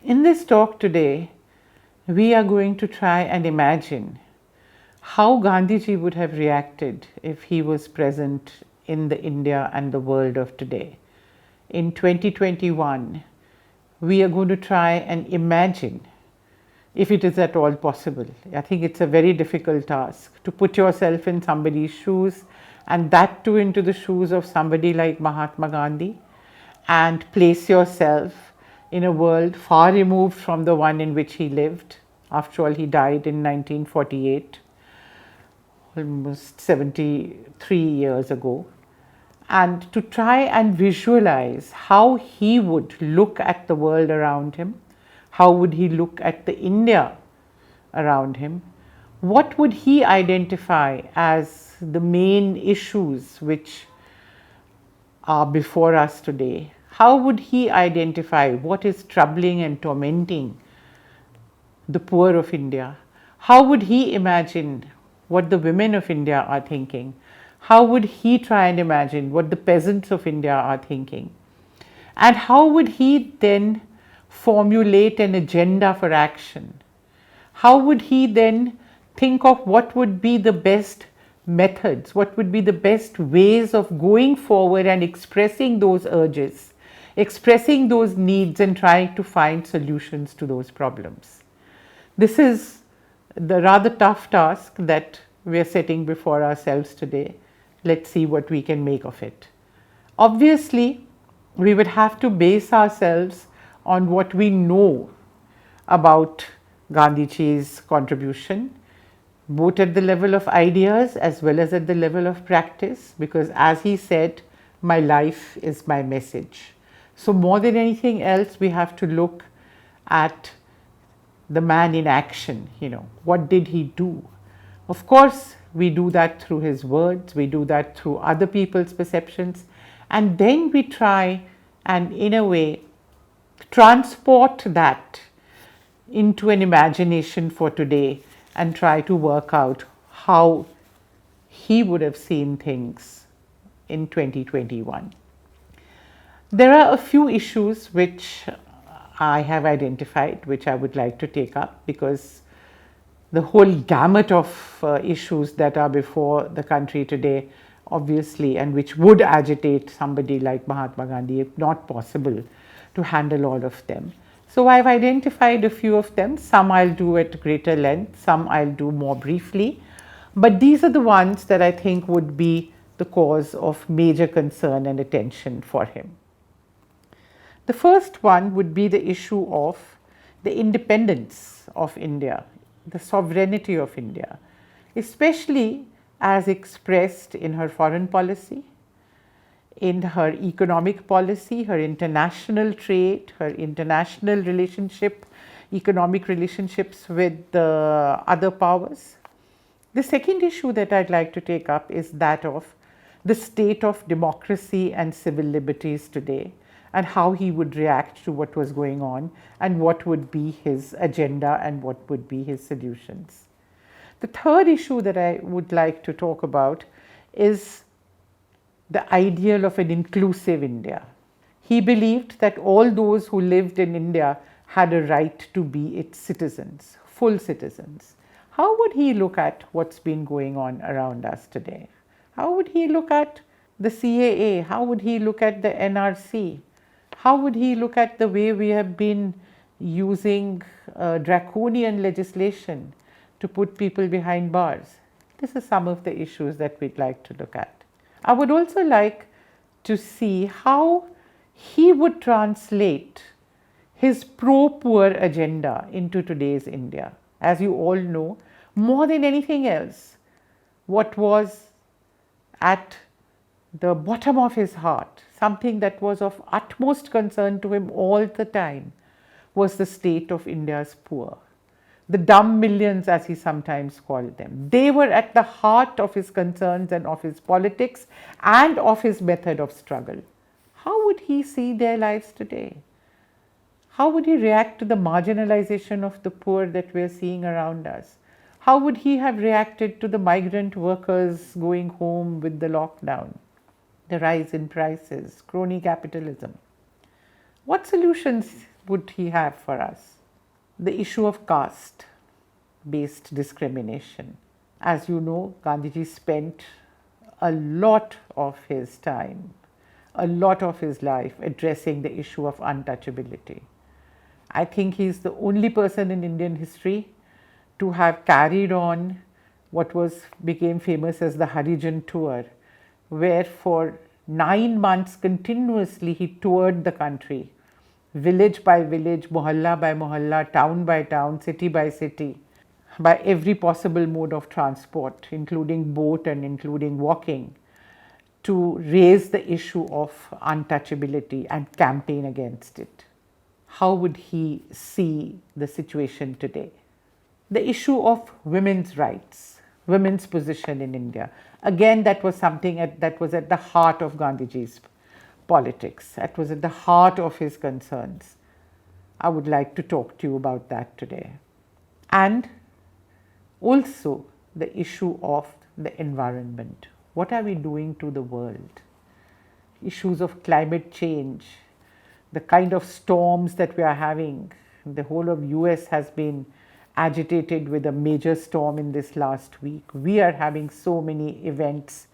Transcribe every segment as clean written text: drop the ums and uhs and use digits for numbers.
In this talk today, we are going to try and imagine how Gandhiji would have reacted if he was present in the India and the world of today. In 2021, we are going to try and imagine if it is at all possible. I think it's a very difficult task to put yourself in somebody's shoes, and that too into the shoes of somebody like Mahatma Gandhi, and place yourself in a world far removed from the one in which he lived. After all, he died in 1948, almost 73 years ago. And to try and visualize how he would look at the world around him, how would he look at the India around him, what would he identify as the main issues which are before us today, how would he identify what is troubling and tormenting the poor of India, how would he imagine what the women of India are thinking, how would he try and imagine what the peasants of India are thinking, and how would he then formulate an agenda for action? How would he then think of what would be the best methods, what would be the best ways of going forward and expressing those urges, expressing those needs, and trying to find solutions to those problems? This is the rather tough task that we are setting before ourselves today. Let's see what we can make of it. Obviously, we would have to base ourselves on what we know about Gandhiji's contribution, both at the level of ideas as well as at the level of practice, because as he said, my life is my message. So more than anything else, we have to look at the man in action. What did he do? Of course, we do that through his words, we do that through other people's perceptions, and then we try and in a way transport that into an imagination for today and try to work out how he would have seen things in 2021. There are a few issues which I have identified, which I would like to take up, because the whole gamut of issues that are before the country today, obviously, and which would agitate somebody like Mahatma Gandhi, if not possible to handle all of them. So I've identified a few of them. Some I'll do at greater length, some I'll do more briefly, but these are the ones that I think would be the cause of major concern and attention for him. The first one would be the issue of the independence of India, the sovereignty of India, especially as expressed in her foreign policy, in her economic policy, her international trade, her international relationship, economic relationships with the other powers. The second issue that I'd like to take up is that of the state of democracy and civil liberties today, and how he would react to what was going on, and what would be his agenda and what would be his solutions. The third issue that I would like to talk about is the ideal of an inclusive India. He believed that all those who lived in India had a right to be its citizens, full citizens. How would he look at what's been going on around us today? How would he look at the CAA? How would he look at the NRC? How would he look at the way we have been using draconian legislation to put people behind bars? This is some of the issues that we'd like to look at. I would also like to see how he would translate his pro-poor agenda into today's India. As you all know, more than anything else, what was at the bottom of his heart, something that was of utmost concern to him all the time, was the state of India's poor. The dumb millions, as he sometimes called them. They were at the heart of his concerns and of his politics and of his method of struggle. How would he see their lives today? How would he react to the marginalization of the poor that we are seeing around us? How would he have reacted to the migrant workers going home with the lockdown, the rise in prices, crony capitalism? What solutions would he have for us? The issue of caste based discrimination. As you know, Gandhiji spent a lot of his time, a lot of his life addressing the issue of untouchability. I think he's the only person in Indian history to have carried on what became famous as the Harijan tour, where for 9 months continuously he toured the country, village by village, mohalla by mohalla, town by town, city by city, by every possible mode of transport, including boat and including walking, to raise the issue of untouchability and campaign against it. How would he see the situation today? The issue of women's rights, women's position in India. Again, that was something that was at the heart of Gandhiji's politics. That was at the heart of his concerns. I would like to talk to you about that today. And also the issue of the environment. What are we doing to the world? Issues of climate change, the kind of storms that we are having. The whole of US has been agitated with a major storm in this last week. We are having so many events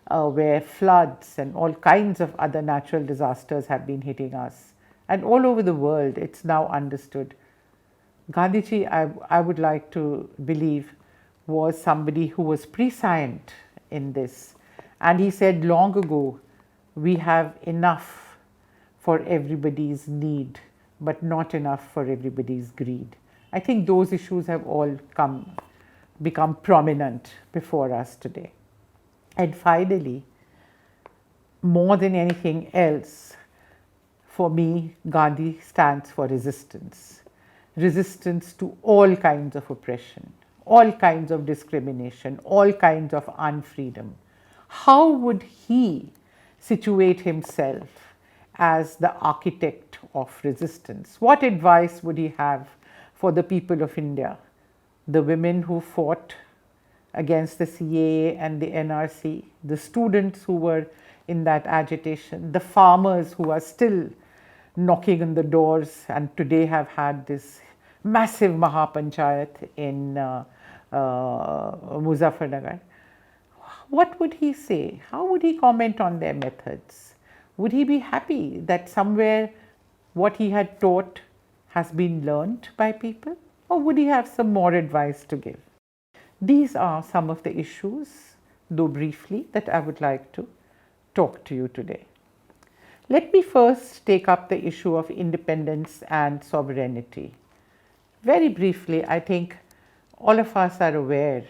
where floods and all kinds of other natural disasters have been hitting us. And all over the world, it's now understood. Gandhiji, I would like to believe, was somebody who was prescient in this. And he said long ago, we have enough for everybody's need, but not enough for everybody's greed. I think those issues have all become prominent before us today. And finally, more than anything else, for me, Gandhi stands for resistance. Resistance to all kinds of oppression, all kinds of discrimination, all kinds of unfreedom. How would he situate himself as the architect of resistance? What advice would he have for the people of India, the women who fought against the CAA and the NRC, the students who were in that agitation, the farmers who are still knocking on the doors and today have had this massive Mahapanchayat in Muzaffarnagar? What would he say? How would he comment on their methods? Would he be happy that somewhere what he had taught has been learnt by people? Or would he have some more advice to give? These are some of the issues, though briefly, that I would like to talk to you today. Let me first take up the issue of independence and sovereignty. Very briefly, I think all of us are aware.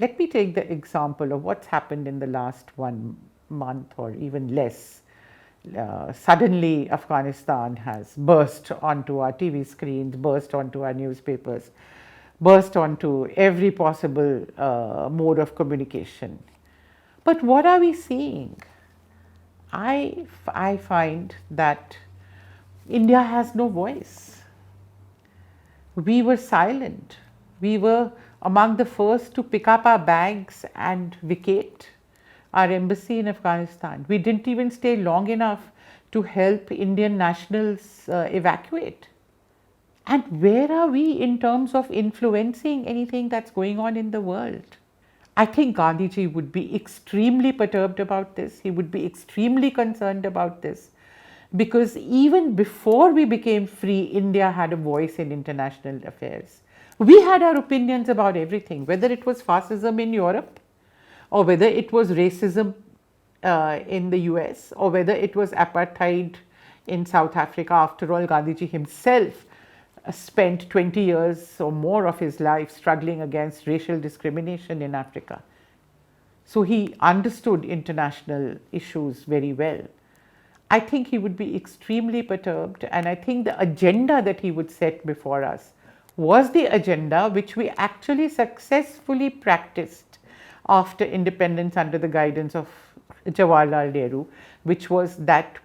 Let me take the example of what's happened in the last 1 month or even less. Suddenly, Afghanistan has burst onto our TV screens, burst onto our newspapers, burst onto every possible mode of communication. But what are we seeing? I find that India has no voice. We were silent. We were among the first to pick up our bags and vacate our embassy in Afghanistan. We didn't even stay long enough to help Indian nationals evacuate. And where are we in terms of influencing anything that's going on in the world? I think Gandhiji would be extremely perturbed about this. He would be extremely concerned about this, because even before we became free, India had a voice in international affairs. We had our opinions about everything, whether it was fascism in Europe, or whether it was racism in the US, or whether it was apartheid in South Africa. After all, Gandhiji himself spent 20 years or more of his life struggling against racial discrimination in Africa. So he understood international issues very well. I think he would be extremely perturbed, and I think the agenda that he would set before us was the agenda which we actually successfully practiced after independence under the guidance of Jawaharlal Nehru, which was that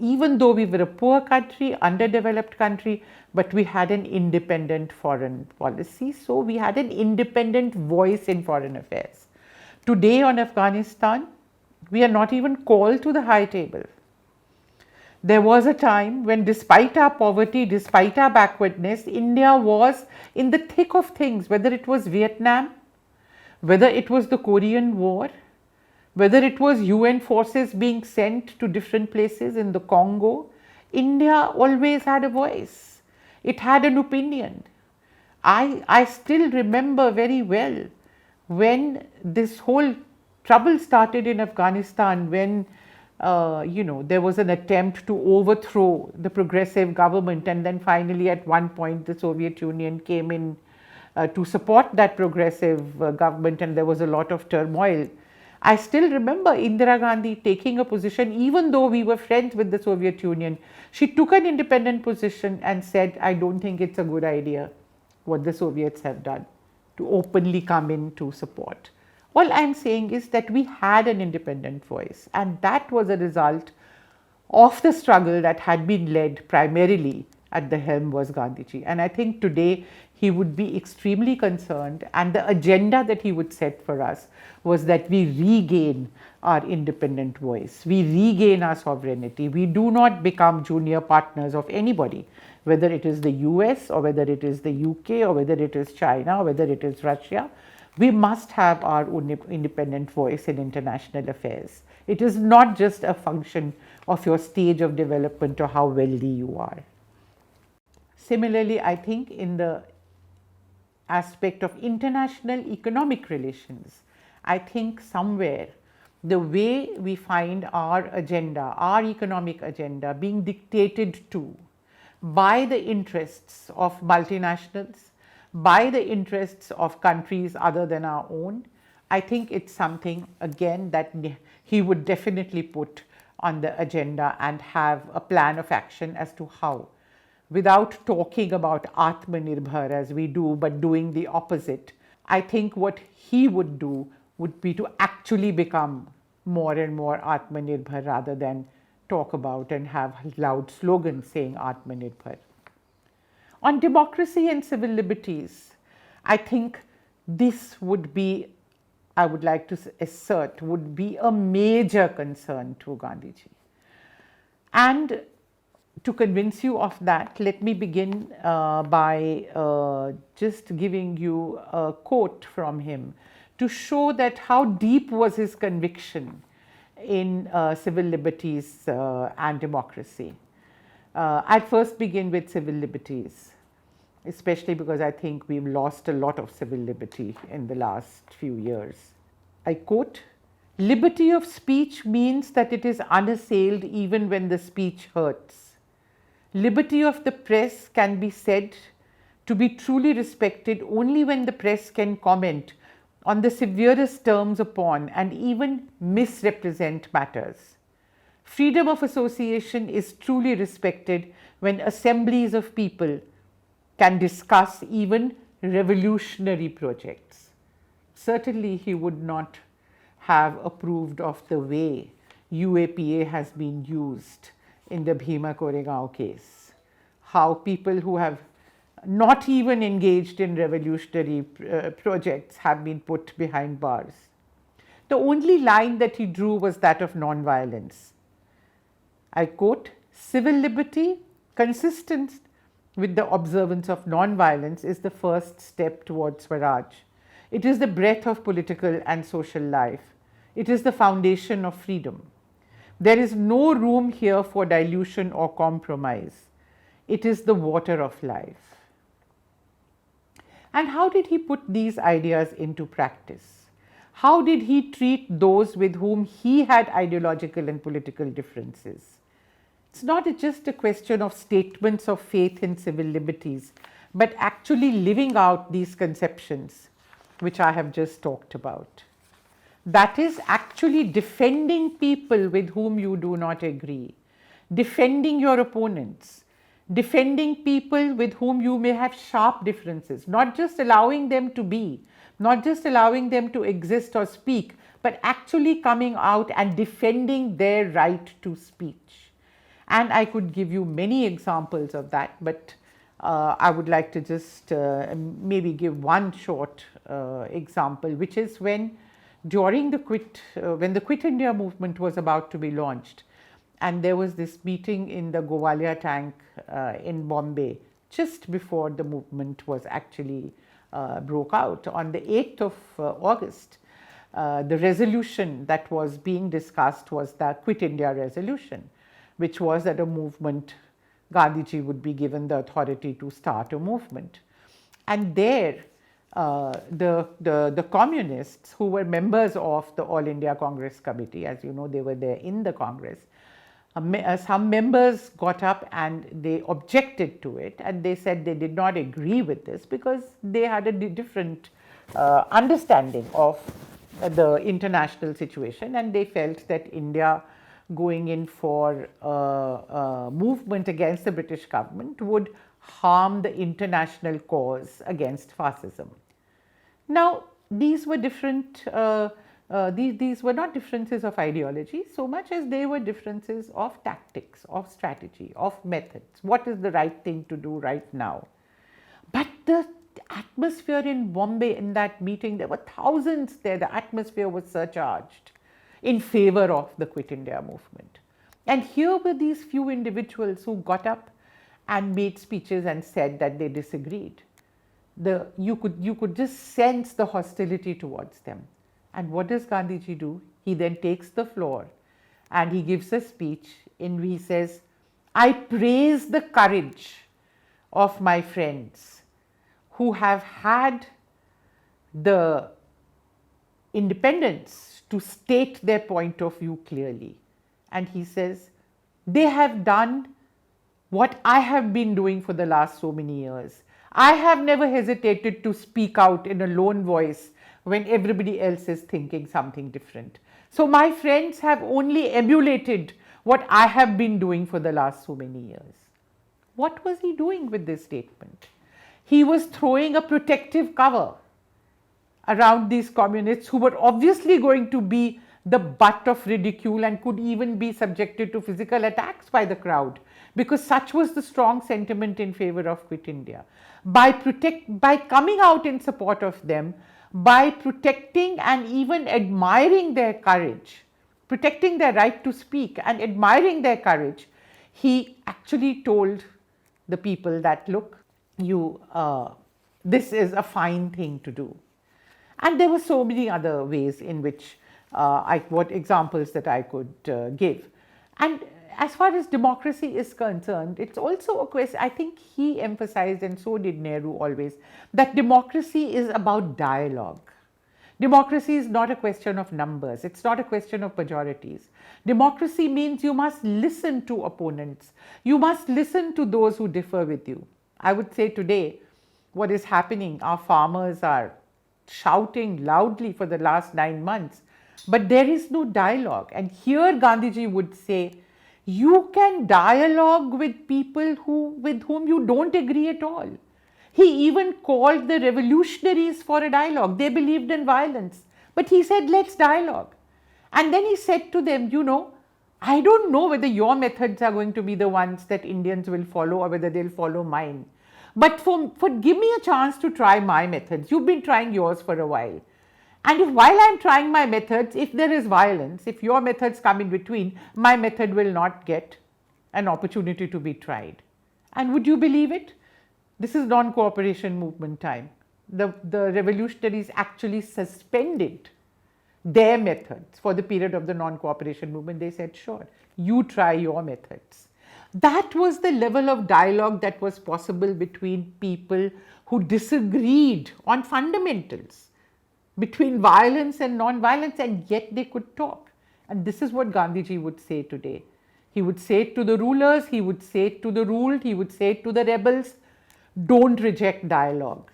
even though we were a poor country, underdeveloped country, but we had an independent foreign policy. So we had an independent voice in foreign affairs. Today on Afghanistan, we are not even called to the high table. There was a time when, despite our poverty, despite our backwardness, India was in the thick of things, whether it was Vietnam, whether it was the Korean War, whether it was UN forces being sent to different places in the Congo. India always had a voice. It had an opinion. I still remember very well when this whole trouble started in Afghanistan, when there was an attempt to overthrow the progressive government, and then finally at one point the Soviet Union came in to support that progressive government, and there was a lot of turmoil. I still remember Indira Gandhi taking a position, even though we were friends with the Soviet Union. She took an independent position and said, I don't think it's a good idea what the Soviets have done to openly come in to support. All I'm saying is that we had an independent voice, and that was a result of the struggle that had been led primarily at the helm was Gandhiji. And I think today he would be extremely concerned, and the agenda that he would set for us was that we regain our independent voice, we regain our sovereignty, we do not become junior partners of anybody, whether it is the US or whether it is the UK or whether it is China or whether it is Russia. We must have our own independent voice in international affairs. It is not just a function of your stage of development or how wealthy you are. Similarly, I think in the aspect of international economic relations, I think somewhere the way we find our agenda, our economic agenda being dictated to by the interests of multinationals, by the interests of countries other than our own, I think it's something again that he would definitely put on the agenda and have a plan of action as to how, without talking about Atmanirbhar as we do, but doing the opposite. I think what he would do would be to actually become more and more Atmanirbhar rather than talk about and have loud slogans saying Atmanirbhar. On democracy and civil liberties, I think this would be, I would like to assert, would be a major concern to Gandhiji. And to convince you of that, let me begin by just giving you a quote from him to show that how deep was his conviction in civil liberties and democracy. I'll first begin with civil liberties, especially because I think we've lost a lot of civil liberty in the last few years. I quote, "Liberty of speech means that it is unassailed even when the speech hurts. Liberty of the press can be said to be truly respected only when the press can comment on the severest terms upon and even misrepresent matters. Freedom of association is truly respected when assemblies of people can discuss even revolutionary projects." Certainly, he would not have approved of the way UAPA has been used in the Bhima Koregaon case, how people who have not even engaged in revolutionary projects have been put behind bars. The only line that he drew was that of non-violence. I quote, "Civil liberty consistent with the observance of non-violence is the first step towards Swaraj. It is the breath of political and social life. It is the foundation of freedom. There is no room here for dilution or compromise. It is the water of life." And how did he put these ideas into practice? How did he treat those with whom he had ideological and political differences? It's not just a question of statements of faith in civil liberties, but actually living out these conceptions which I have just talked about. That is actually defending people with whom you do not agree, defending your opponents, defending people with whom you may have sharp differences, not just allowing them to be, not just allowing them to exist or speak, but actually coming out and defending their right to speech. And I could give you many examples of that, but I would like to just maybe give one short example, which is when during the Quit India movement was about to be launched, and there was this meeting in the Gowalia tank in Bombay just before the movement was actually broke out. On the 8th of August, the resolution that was being discussed was the Quit India resolution, which was that a movement, Gandhiji would be given the authority to start a movement. And there, the communists who were members of the All India Congress Committee, as you know, they were there in the Congress, some members got up and they objected to it, and they said they did not agree with this because they had a different understanding of the international situation, and they felt that India going in for a movement against the British government would harm the international cause against fascism. Now, these were different, these were not differences of ideology so much as they were differences of tactics, of strategy, of methods. What is the right thing to do right now? But the atmosphere in Bombay in that meeting, there were thousands there, the atmosphere was surcharged in favor of the Quit India movement. And here were these few individuals who got up and made speeches and said that they disagreed. You could just sense the hostility towards them. And what does Gandhiji do? He then takes the floor and he gives a speech in which he says, I praise the courage of my friends who have had the independence to state their point of view clearly. And he says, they have done what I have been doing for the last so many years. I have never hesitated to speak out in a lone voice when everybody else is thinking something different. So my friends have only emulated what I have been doing for the last so many years. What was he doing with this statement? He was throwing a protective cover around these communists who were obviously going to be the butt of ridicule and could even be subjected to physical attacks by the crowd, because such was the strong sentiment in favor of Quit India. By coming out in support of them, by protecting and even admiring their courage, protecting their right to speak and admiring their courage, he actually told the people that, look, this is a fine thing to do. And there were so many other ways in which what examples that I could give. And as far as democracy is concerned, it's also a question, I think he emphasized, and so did Nehru always, that democracy is about dialogue. Democracy is not a question of numbers, it's not a question of majorities. Democracy means you must listen to opponents, you must listen to those who differ with you. I would say today, what is happening, our farmers are shouting loudly for the last 9 months, but there is no dialogue. And here Gandhiji would say, you can dialogue with people with whom you don't agree at all. He even called the revolutionaries for a dialogue. They believed in violence, but he said, let's dialogue. And then he said to them, I don't know whether your methods are going to be the ones that Indians will follow or whether they'll follow mine. But give me a chance to try my methods. You've been trying yours for a while. And while I'm trying my methods, if there is violence, if your methods come in between, my method will not get an opportunity to be tried. And would you believe it? This is non-cooperation movement time. The revolutionaries actually suspended their methods for the period of the non-cooperation movement. They said, sure, you try your methods. That was the level of dialogue that was possible between people who disagreed on fundamentals, between violence and non-violence, and yet they could talk. And this is what Gandhiji would say today. He would say it to the rulers, he would say it to the ruled, he would say it to the rebels, don't reject dialogue.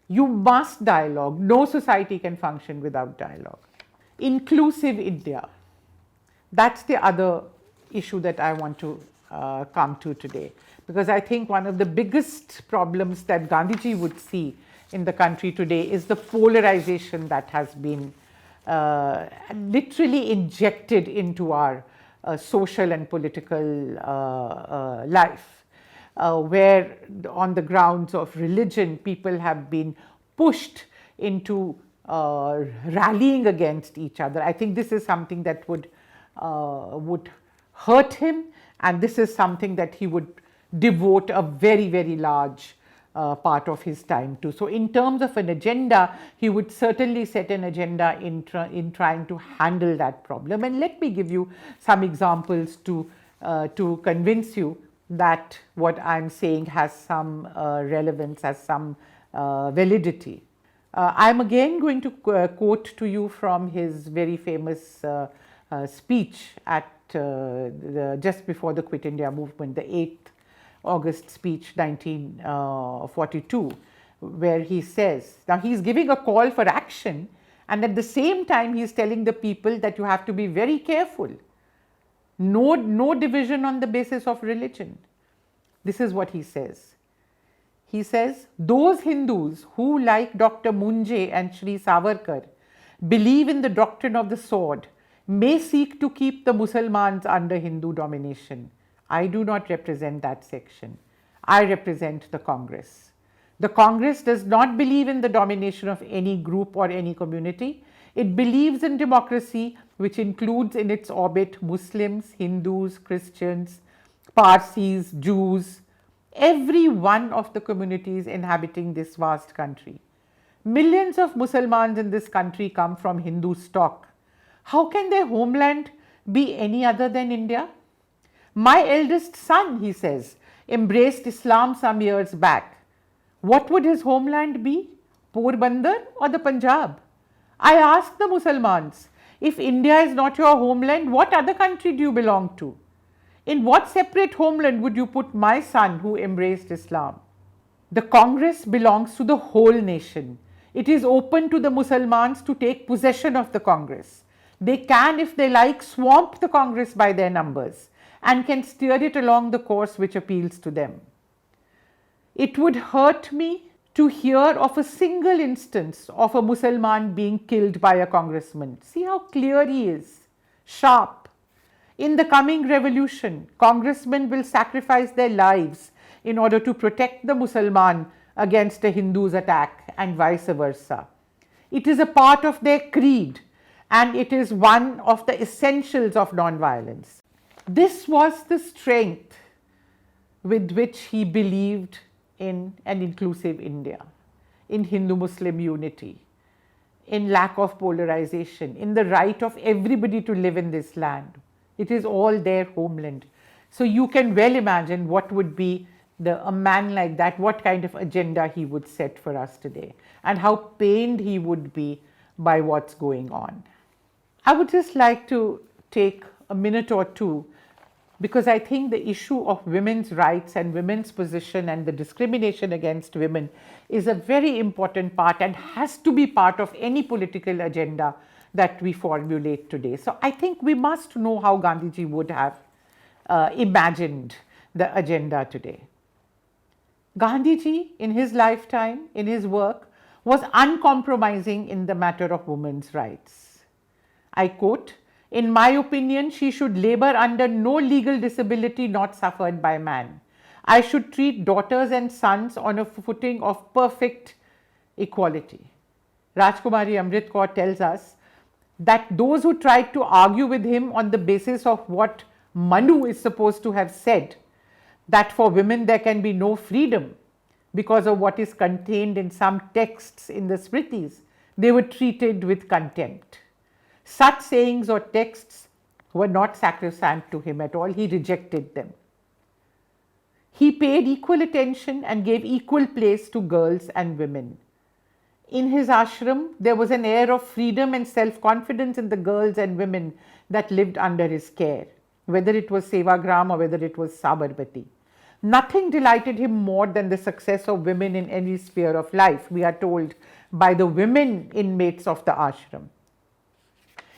You must dialogue. No society can function without dialogue. Inclusive India. That's the other issue that I want to come to today, because I think one of the biggest problems that Gandhiji would see in the country today is the polarization that has been literally injected into our social and political life, where on the grounds of religion people have been pushed into rallying against each other. I think this is something that would hurt him, and this is something that he would devote a very, very large part of his time to. So, in terms of an agenda, he would certainly set an agenda in trying to handle that problem. And let me give you some examples to convince you that what I'm saying has some relevance, has some validity. I'm again going to quote to you from his very famous speech at just before the Quit India movement, the 8th August speech 1942, where he says, now he's giving a call for action, and at the same time he's telling the people that you have to be very careful. No division on the basis of religion. This is what he says. He says, those Hindus who, like Dr. Munje and Sri Savarkar, believe in the doctrine of the sword may seek to keep the Musalmans under Hindu domination. I do not represent that section. I represent the Congress. The Congress does not believe in the domination of any group or any community. It believes in democracy, which includes in its orbit Muslims, Hindus, Christians, Parsis, Jews, every one of the communities inhabiting this vast country. Millions of Musalmans in this country come from Hindu stock. How can their homeland be any other than India? My eldest son, he says, embraced Islam some years back. What would his homeland be? Porbandar or the Punjab? I asked the Musalmans, if India is not your homeland, what other country do you belong to? In what separate homeland would you put my son who embraced Islam? The Congress belongs to the whole nation. It is open to the Musalmans to take possession of the Congress. They can, if they like, swamp the Congress by their numbers and can steer it along the course which appeals to them. It would hurt me to hear of a single instance of a Musalman being killed by a congressman. See how clear he is, sharp. In the coming revolution, congressmen will sacrifice their lives in order to protect the Musalman against a Hindu's attack and vice versa. It is a part of their creed and it is one of the essentials of non-violence. This was the strength with which he believed in an inclusive India, in Hindu-Muslim unity, in lack of polarization, in the right of everybody to live in this land. It is all their homeland. So you can well imagine what would be a man like that, what kind of agenda he would set for us today, and how pained he would be by what's going on. I would just like to take a minute or two, because I think the issue of women's rights and women's position and the discrimination against women is a very important part and has to be part of any political agenda that we formulate today. So I think we must know how Gandhiji would have imagined the agenda today. Gandhiji, in his lifetime, in his work, was uncompromising in the matter of women's rights. I quote, "In my opinion, she should labor under no legal disability not suffered by man. I should treat daughters and sons on a footing of perfect equality." Rajkumari Amrit Kaur tells us that those who tried to argue with him on the basis of what Manu is supposed to have said, that for women there can be no freedom because of what is contained in some texts in the Smritis, they were treated with contempt. Such sayings or texts were not sacrosanct to him at all. He rejected them. He paid equal attention and gave equal place to girls and women. In his ashram, there was an air of freedom and self-confidence in the girls and women that lived under his care, whether it was Sevagram or whether it was Sabarmati. Nothing delighted him more than the success of women in any sphere of life, we are told by the women inmates of the ashram.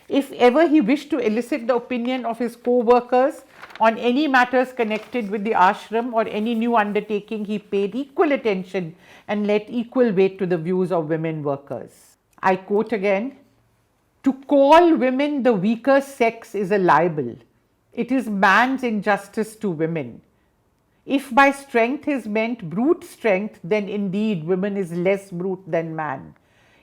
If ever he wished to elicit the opinion of his co-workers on any matters connected with the ashram or any new undertaking, he paid equal attention and let equal weight to the views of women workers. I quote again, "To call women the weaker sex is a libel. It is man's injustice to women. If by strength is meant brute strength, then indeed woman is less brute than man.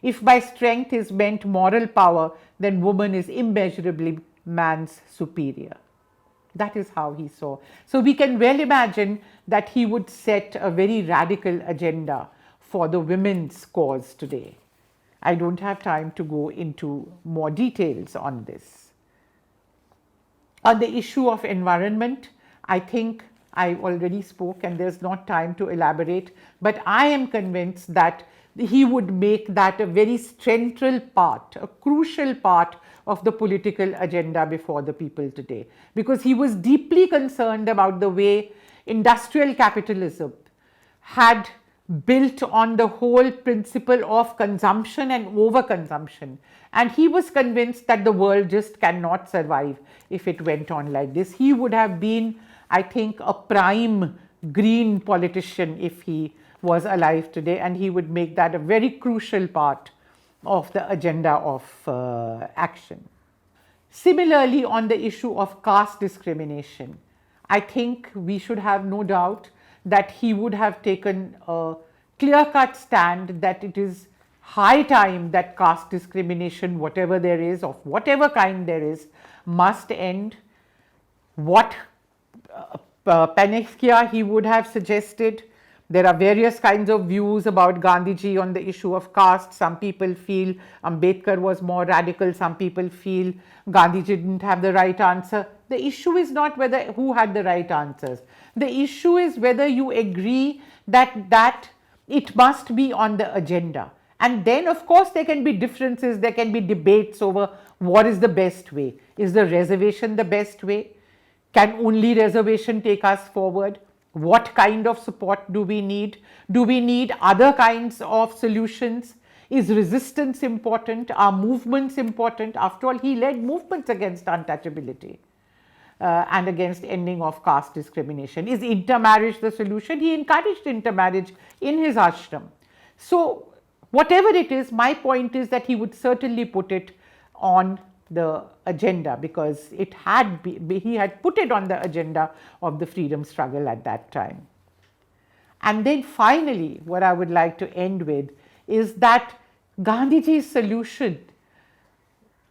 If by strength is meant moral power, then woman is immeasurably man's superior." That is how he saw. So we can well imagine that he would set a very radical agenda for the women's cause today. I don't have time to go into more details on this. On the issue of environment, I think I already spoke and there's not time to elaborate, but I am convinced that he would make that a very central part, a crucial part of the political agenda before the people today, because he was deeply concerned about the way industrial capitalism had built on the whole principle of consumption and overconsumption. And he was convinced that the world just cannot survive if it went on like this. He would have been, I think, a prime green politician if he was alive today, and he would make that a very crucial part of the agenda of action. Similarly, on the issue of caste discrimination, I think we should have no doubt that he would have taken a clear-cut stand that it is high time that caste discrimination, whatever there is, of whatever kind there is, must end. What panacea he would have suggested. There are various kinds of views about Gandhiji on the issue of caste. Some people feel Ambedkar was more radical. Some people feel Gandhiji didn't have the right answer. The issue is not whether who had the right answers. The issue is whether you agree that it must be on the agenda. And then, of course, there can be differences. There can be debates over what is the best way. Is the reservation the best way? Can only reservation take us forward? What kind of support do we need? Do we need other kinds of solutions? Is resistance important? Are movements important? After all, he led movements against untouchability and against ending of caste discrimination. Is intermarriage the solution? He encouraged intermarriage in his ashram. So, whatever it is, my point is that he would certainly put it on the agenda, because he had put it on the agenda of the freedom struggle at that time. And then finally, what I would like to end with is that Gandhiji's solution,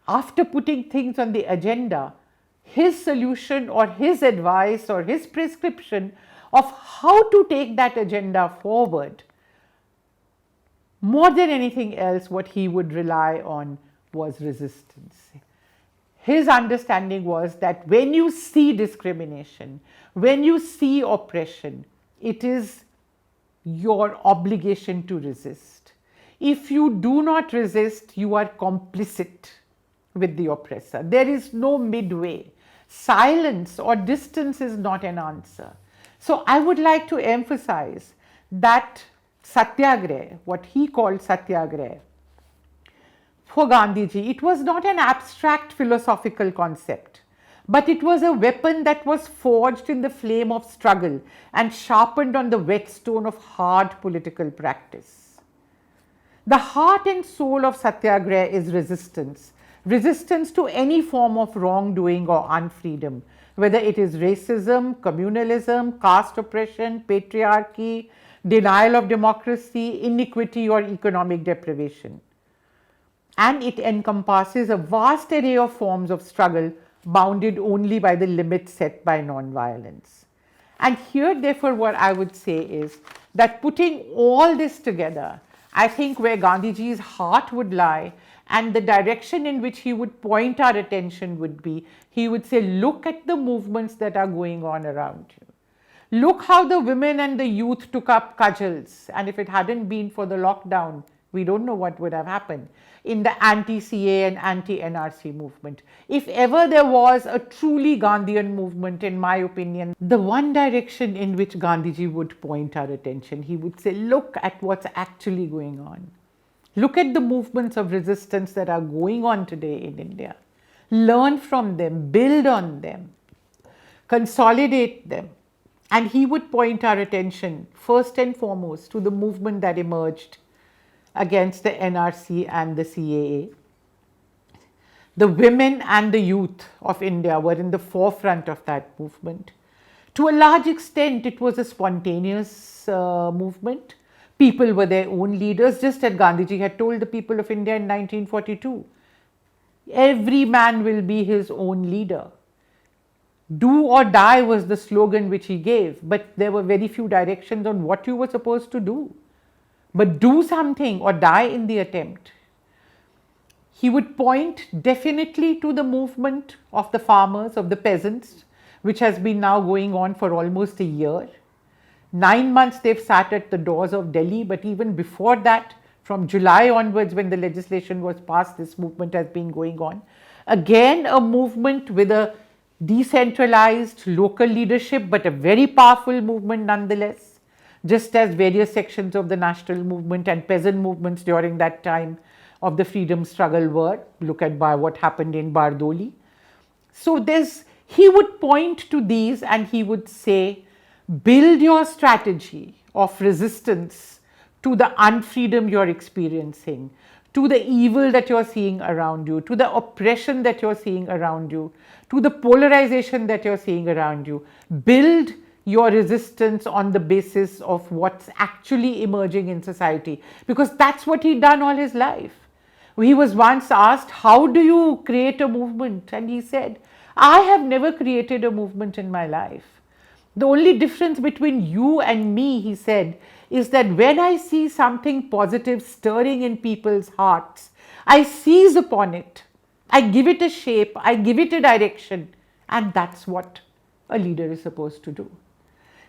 after putting things on the agenda, his solution or his advice or his prescription of how to take that agenda forward, more than anything else, what he would rely on was resistance. His understanding was that when you see discrimination, when you see oppression, it is your obligation to resist. If you do not resist, you are complicit with the oppressor. There is no midway. Silence or distance is not an answer. So I would like to emphasize that Satyagraha, what he called Satyagraha, for Gandhiji, it was not an abstract philosophical concept, but it was a weapon that was forged in the flame of struggle and sharpened on the whetstone of hard political practice. The heart and soul of Satyagraha is resistance, resistance to any form of wrongdoing or unfreedom, whether it is racism, communalism, caste oppression, patriarchy, denial of democracy, iniquity or economic deprivation. And it encompasses a vast array of forms of struggle bounded only by the limits set by non-violence. And here, therefore, what I would say is that putting all this together, I think where Gandhiji's heart would lie and the direction in which he would point our attention would be, he would say, look at the movements that are going on around you. Look how the women and the youth took up cudgels, and if it hadn't been for the lockdown, we don't know what would have happened in the anti-CA and anti-NRC movement. If ever there was a truly Gandhian movement, in my opinion, the one direction in which Gandhiji would point our attention, he would say, look at what's actually going on. Look at the movements of resistance that are going on today in India. Learn from them, build on them, consolidate them. And he would point our attention first and foremost to the movement that emerged against the NRC and the CAA. The women and the youth of India were in the forefront of that movement. To a large extent, it was a spontaneous movement. People were their own leaders, just as Gandhiji had told the people of India in 1942. Every man will be his own leader. Do or die was the slogan which he gave, but there were very few directions on what you were supposed to do. But do something or die in the attempt. He would point definitely to the movement of the farmers, of the peasants, which has been now going on for almost a year. 9 months they've sat at the doors of Delhi, but even before that, from July onwards, when the legislation was passed, this movement has been going on. Again, a movement with a decentralized local leadership, but a very powerful movement nonetheless, just as various sections of the national movement and peasant movements during that time of the freedom struggle were. Look at what happened in Bardoli. So he would point to these and he would say, build your strategy of resistance to the unfreedom you're experiencing, to the evil that you're seeing around you, to the oppression that you're seeing around you, to the polarization that you're seeing around you. Build your resistance on the basis of what's actually emerging in society, because that's what he'd done all his life. He was once asked, how do you create a movement? And he said, I have never created a movement in my life. The only difference between you and me, he said, is that when I see something positive stirring in people's hearts, I seize upon it. I give it a shape, I give it a direction, and that's what a leader is supposed to do.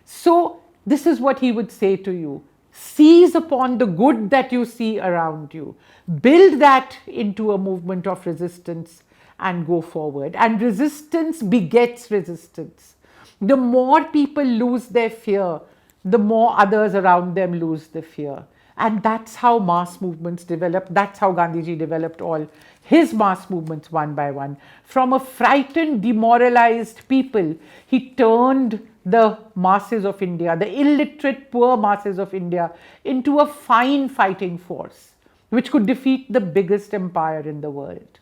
So this is what he would say to you. Seize upon the good that you see around you. Build that into a movement of resistance and go forward. And resistance begets resistance. The more people lose their fear, the more others around them lose the fear. And that's how mass movements develop. That's how Gandhiji developed all his mass movements one by one. From a frightened, demoralized people, he turned the masses of India, the illiterate, poor masses of India, into a fine fighting force, which could defeat the biggest empire in the world.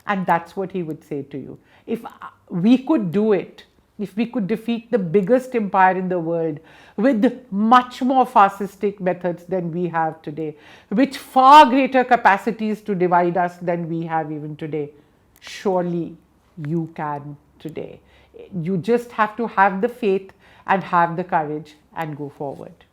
And that's what he would say to you. If we could do it, if we could defeat the biggest empire in the world with much more fascistic methods than we have today, with far greater capacities to divide us than we have even today, surely you can today. You just have to have the faith and have the courage and go forward.